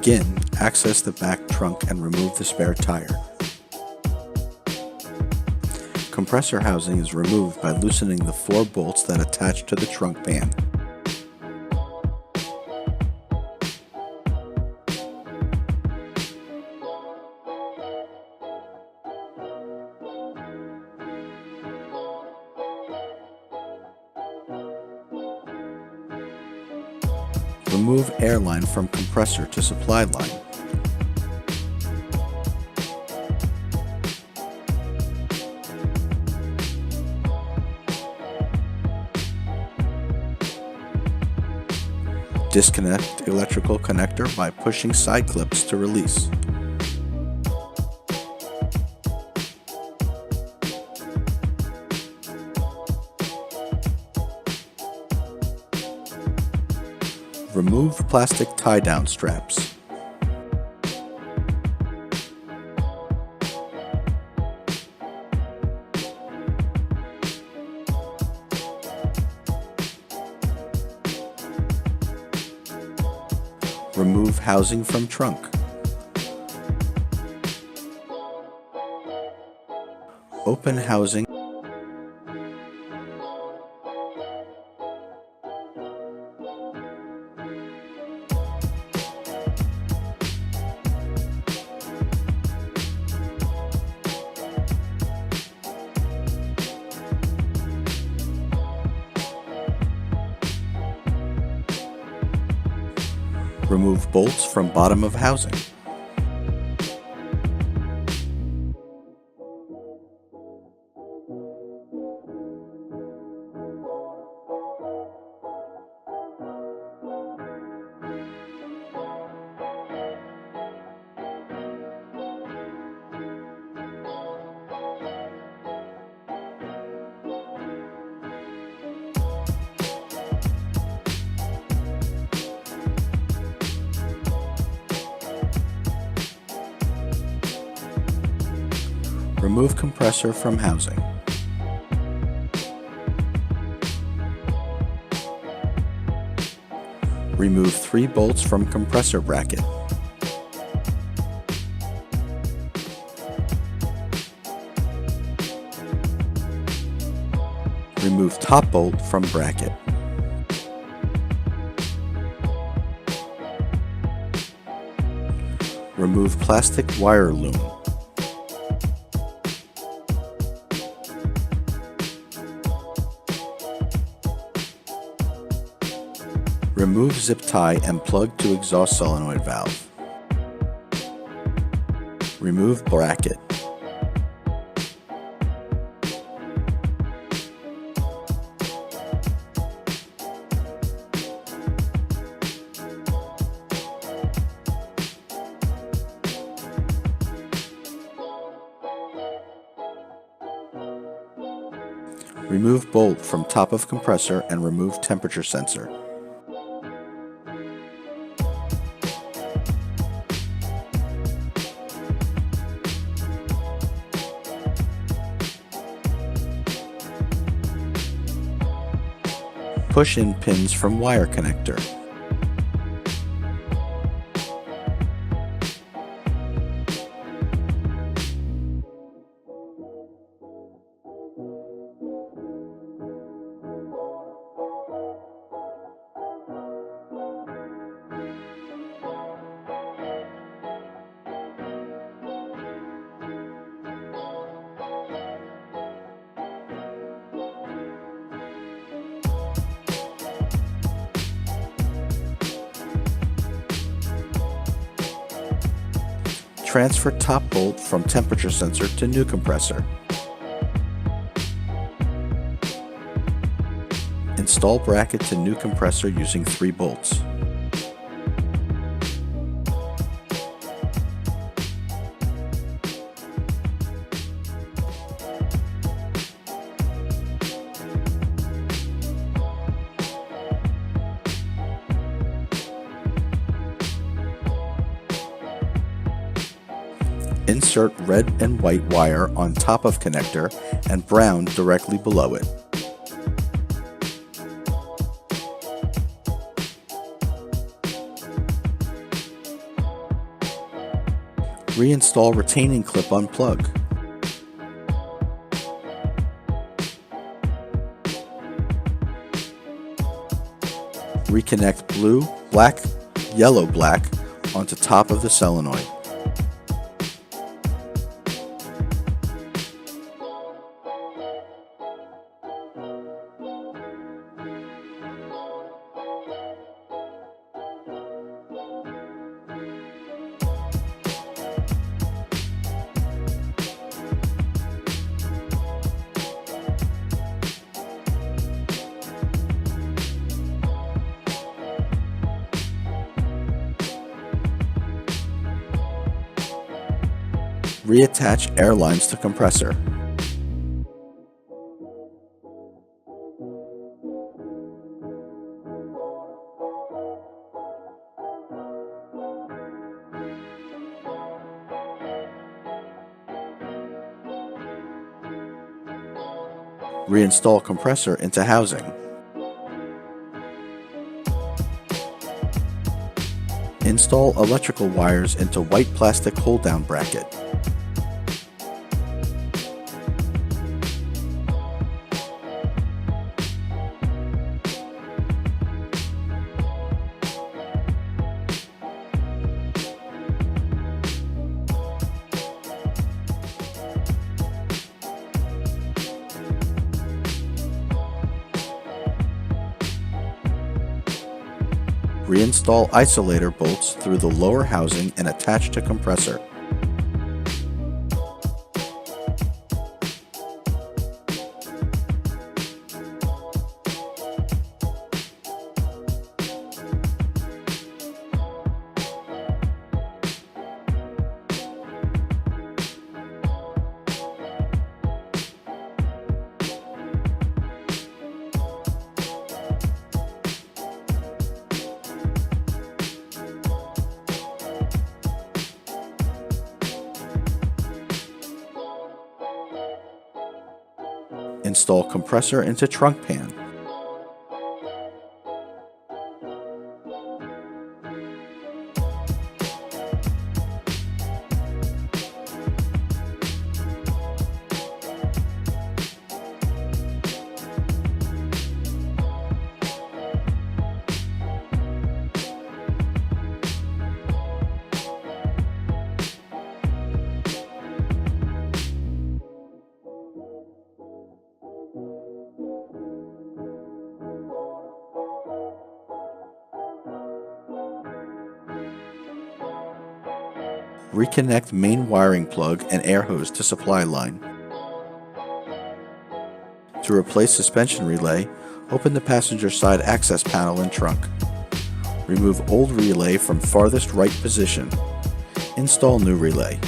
begin, access the back trunk and remove the spare tire. Compressor housing is removed by loosening the 4 bolts that attach to the trunk pan. Remove air line from compressor to supply line. Disconnect electrical connector by pushing side clips to release. Remove plastic tie-down straps. Remove housing from trunk. Open housing. Remove bolts from bottom of housing. Remove compressor from housing. Remove 3 bolts from compressor bracket. Remove top bolt from bracket. Remove plastic wire loom. Remove zip tie and plug to exhaust solenoid valve. Remove bracket. Remove bolt from top of compressor and remove temperature sensor. Push-in pins from wire connector. Transfer top bolt from temperature sensor to new compressor. Install bracket to new compressor using 3 bolts. Insert red and white wire on top of connector and brown directly below it. Reinstall retaining clip on plug. Reconnect blue, black, yellow, black onto top of the solenoid. Reattach air lines to compressor. Reinstall compressor into housing. Install electrical wires into white plastic hold-down bracket. Reinstall isolator bolts through the lower housing and attach to compressor. Install compressor into trunk pan. Reconnect main wiring plug and air hose to supply line. To replace suspension relay, open the passenger side access panel in trunk. Remove old relay from farthest right position. Install new relay.